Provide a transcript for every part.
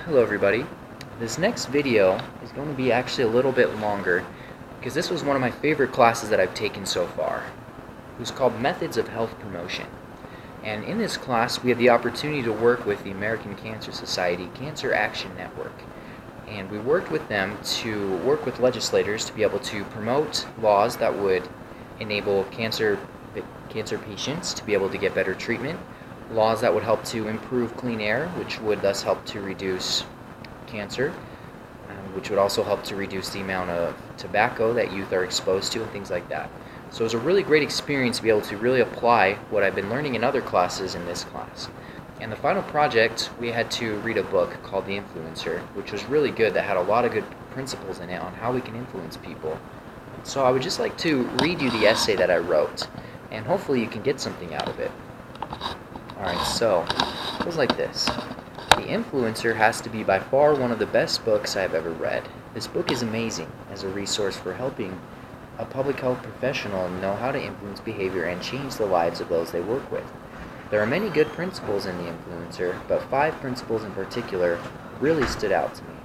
Hello everybody. This next video is going to be actually a little bit longer because this was one of my favorite classes that I've taken so far. It was called Methods of Health Promotion. And in this class we had the opportunity to work with the American Cancer Society Cancer Action Network. And we worked with them to work with legislators to be able to promote laws that would enable cancer patients to be able to get better treatment, laws that would help to improve clean air, which would thus help to reduce cancer, which would also help to reduce the amount of tobacco that youth are exposed to and things like that. So it was a really great experience to be able to really apply what I've been learning in other classes in this class. And the final project, we had to read a book called The Influencer, which was really good, that had a lot of good principles in it on how we can influence people. So I would just like to read you the essay that I wrote, and hopefully you can get something out of it. Alright, so it goes like this. The Influencer has to be by far one of the best books I have ever read. This book is amazing as a resource for helping a public health professional know how to influence behavior and change the lives of those they work with. There are many good principles in The Influencer, but 5 principles in particular really stood out to me.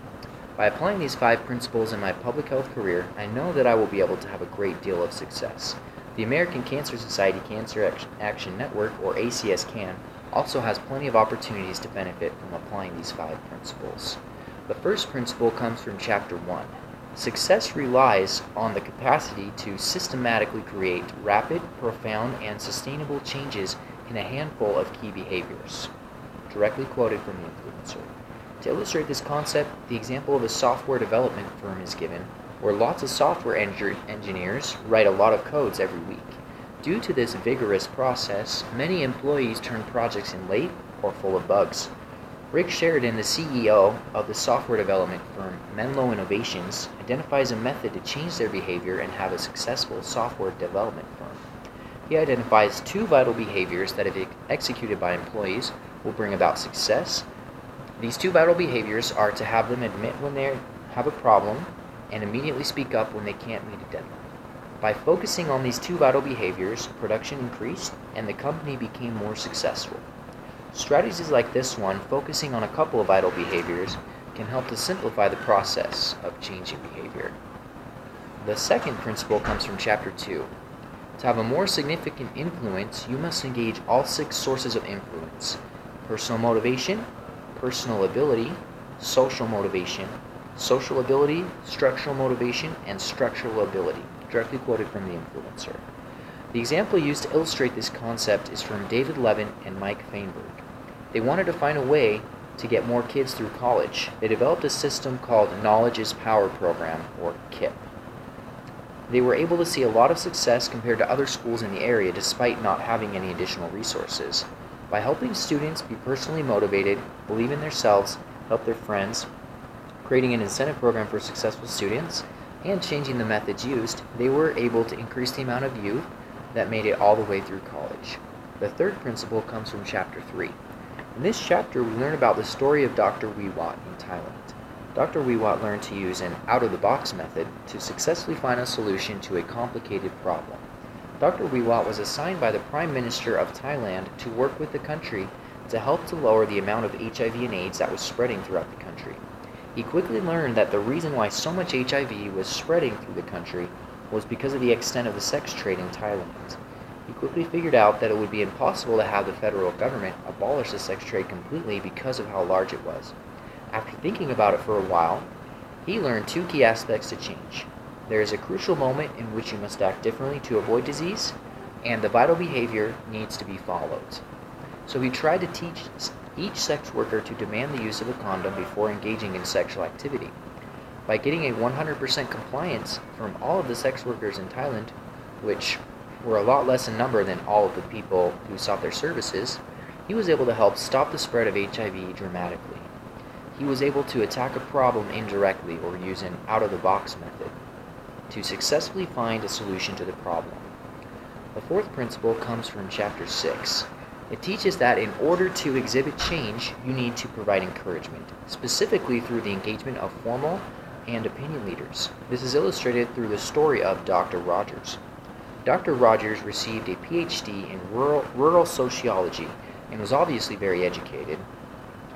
By applying these 5 principles in my public health career, I know that I will be able to have a great deal of success. The American Cancer Society Cancer Action Network, or ACS-CAN, also has plenty of opportunities to benefit from applying these 5 principles. The first principle comes from Chapter 1. Success relies on the capacity to systematically create rapid, profound, and sustainable changes in a handful of key behaviors. Directly quoted from The Influencer. To illustrate this concept, the example of a software development firm is given, where lots of software engineers write a lot of codes every week. Due to this vigorous process, many employees turn projects in late or full of bugs. Rick Sheridan, the CEO of the software development firm Menlo Innovations, identifies a method to change their behavior and have a successful software development firm. He identifies 2 vital behaviors that, if executed by employees, will bring about success. These 2 vital behaviors are to have them admit when they have a problem and immediately speak up when they can't meet a deadline. By focusing on these 2 vital behaviors, production increased and the company became more successful. Strategies like this one, focusing on a couple of vital behaviors, can help to simplify the process of changing behavior. The second principle comes from Chapter 2. To have a more significant influence, you must engage all 6 sources of influence: personal motivation, personal ability, social motivation, social ability, structural motivation, and structural ability. Directly quoted from The Influencer. The example used to illustrate this concept is from David Levin and Mike Feinberg. They wanted to find a way to get more kids through college. They developed a system called Knowledge is Power Program, or KIPP. They were able to see a lot of success compared to other schools in the area despite not having any additional resources. By helping students be personally motivated, believe in themselves, help their friends, creating an incentive program for successful students, and changing the methods used, they were able to increase the amount of youth that made it all the way through college. The third principle comes from Chapter 3. In this chapter, we learn about the story of Dr. Wiwat in Thailand. Dr. Wiwat learned to use an out-of-the-box method to successfully find a solution to a complicated problem. Dr. Wiwat was assigned by the Prime Minister of Thailand to work with the country to help to lower the amount of HIV and AIDS that was spreading throughout the country. He quickly learned that the reason why so much HIV was spreading through the country was because of the extent of the sex trade in Thailand. He quickly figured out that it would be impossible to have the federal government abolish the sex trade completely because of how large it was. After thinking about it for a while, he learned 2 key aspects to change. There is a crucial moment in which you must act differently to avoid disease, and the vital behavior needs to be followed. So he tried to teach each sex worker to demand the use of a condom before engaging in sexual activity. By getting a 100% compliance from all of the sex workers in Thailand, which were a lot less in number than all of the people who sought their services, he was able to help stop the spread of HIV dramatically. He was able to attack a problem indirectly, or use an out-of-the-box method, to successfully find a solution to the problem. The fourth principle comes from Chapter 6. It teaches that in order to exhibit change, you need to provide encouragement, specifically through the engagement of formal and opinion leaders. This is illustrated through the story of Dr. Rogers. Dr. Rogers received a PhD in rural sociology and was obviously very educated.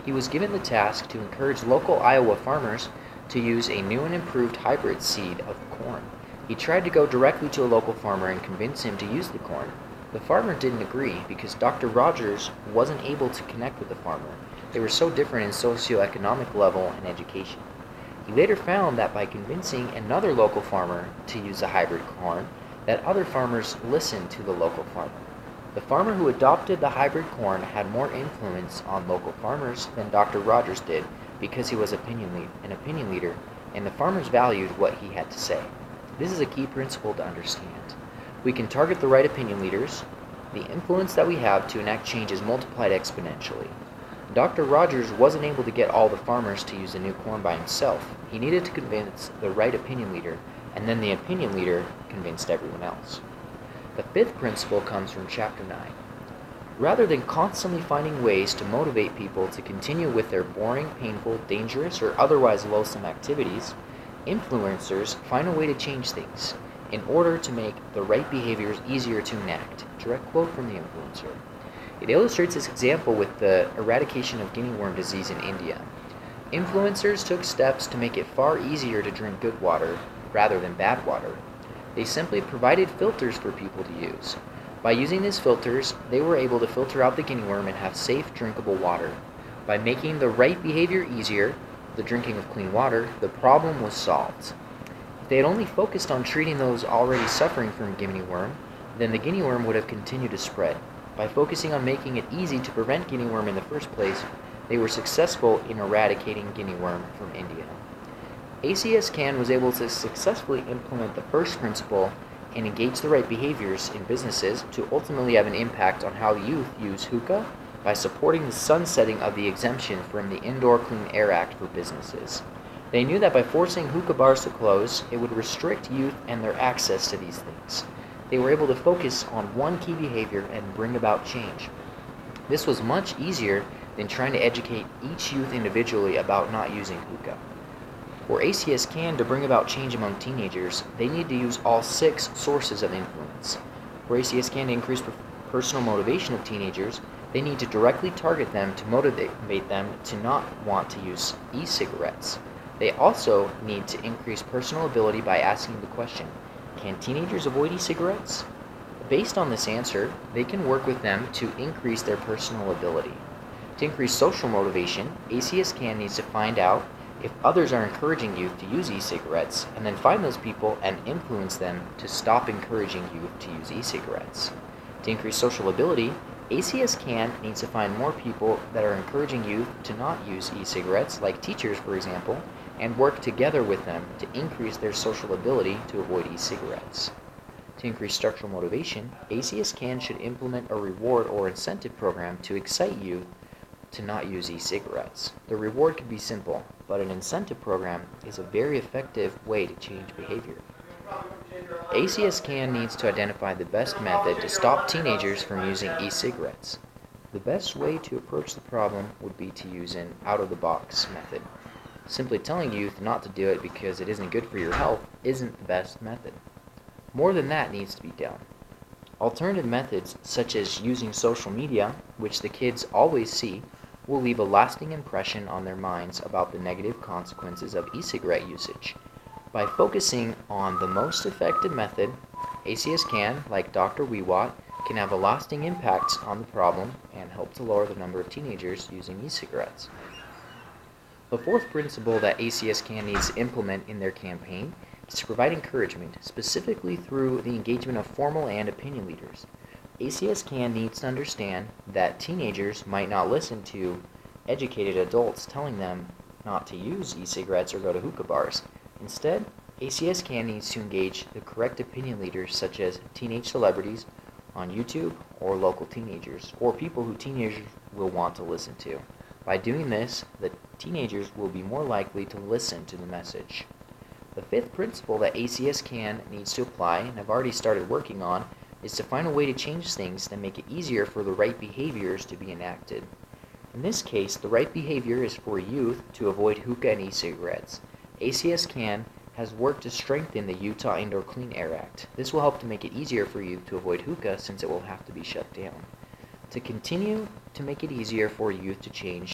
He was given the task to encourage local Iowa farmers to use a new and improved hybrid seed of corn. He tried to go directly to a local farmer and convince him to use the corn. The farmer didn't agree because Dr. Rogers wasn't able to connect with the farmer. They were so different in socioeconomic level and education. He later found that by convincing another local farmer to use the hybrid corn, that other farmers listened to the local farmer. The farmer who adopted the hybrid corn had more influence on local farmers than Dr. Rogers did because he was an opinion leader, and the farmers valued what he had to say. This is a key principle to understand. We can target the right opinion leaders. The influence that we have to enact change is multiplied exponentially. Dr. Rogers wasn't able to get all the farmers to use the new corn by himself. He needed to convince the right opinion leader, and then the opinion leader convinced everyone else. The fifth principle comes from Chapter 9. Rather than constantly finding ways to motivate people to continue with their boring, painful, dangerous, or otherwise loathsome activities, influencers find a way to change things in order to make the right behaviors easier to enact. Direct quote from the influencer. It illustrates this example with the eradication of guinea worm disease in India. Influencers took steps to make it far easier to drink good water rather than bad water. They simply provided filters for people to use. By using these filters, they were able to filter out the guinea worm and have safe, drinkable water. By making the right behavior easier, the drinking of clean water, the problem was solved. If they had only focused on treating those already suffering from guinea worm, then the guinea worm would have continued to spread. By focusing on making it easy to prevent guinea worm in the first place, they were successful in eradicating guinea worm from India. ACS-CAN was able to successfully implement the first principle and engage the right behaviors in businesses to ultimately have an impact on how youth use hookah by supporting the sunsetting of the exemption from the Indoor Clean Air Act for businesses. They knew that by forcing hookah bars to close, it would restrict youth and their access to these things. They were able to focus on one key behavior and bring about change. This was much easier than trying to educate each youth individually about not using hookah. For ACS-CAN to bring about change among teenagers, they need to use all 6 sources of influence. For ACS-CAN to increase personal motivation of teenagers, they need to directly target them to motivate them to not want to use e-cigarettes. They also need to increase personal ability by asking the question, can teenagers avoid e-cigarettes? Based on this answer, they can work with them to increase their personal ability. To increase social motivation, ACS-CAN needs to find out if others are encouraging youth to use e-cigarettes, and then find those people and influence them to stop encouraging youth to use e-cigarettes. To increase social ability, ACS-CAN needs to find more people that are encouraging youth to not use e-cigarettes, like teachers for example, and work together with them to increase their social ability to avoid e-cigarettes. To increase structural motivation, ACS-CAN should implement a reward or incentive program to excite youth to not use e-cigarettes. The reward could be simple, but an incentive program is a very effective way to change behavior. ACS-CAN needs to identify the best method to stop teenagers from using e-cigarettes. The best way to approach the problem would be to use an out-of-the-box method. Simply telling youth not to do it because it isn't good for your health isn't the best method. More than that needs to be done. Alternative methods, such as using social media, which the kids always see, will leave a lasting impression on their minds about the negative consequences of e-cigarette usage. By focusing on the most effective method, ACS-CAN, like Dr. Wewat, can have a lasting impact on the problem and help to lower the number of teenagers using e-cigarettes. The fourth principle that ACS-CAN needs to implement in their campaign is to provide encouragement, specifically through the engagement of formal and opinion leaders. ACS-CAN needs to understand that teenagers might not listen to educated adults telling them not to use e-cigarettes or go to hookah bars. Instead, ACS-CAN needs to engage the correct opinion leaders such as teenage celebrities on YouTube or local teenagers, or people who teenagers will want to listen to. By doing this, the teenagers will be more likely to listen to the message. The fifth principle that ACS-CAN needs to apply, and I've already started working on, is to find a way to change things that make it easier for the right behaviors to be enacted. In this case, the right behavior is for youth to avoid hookah and e-cigarettes. ACS-CAN has worked to strengthen the Utah Indoor Clean Air Act. This will help to make it easier for youth to avoid hookah since it will have to be shut down. To continue to make it easier for youth to change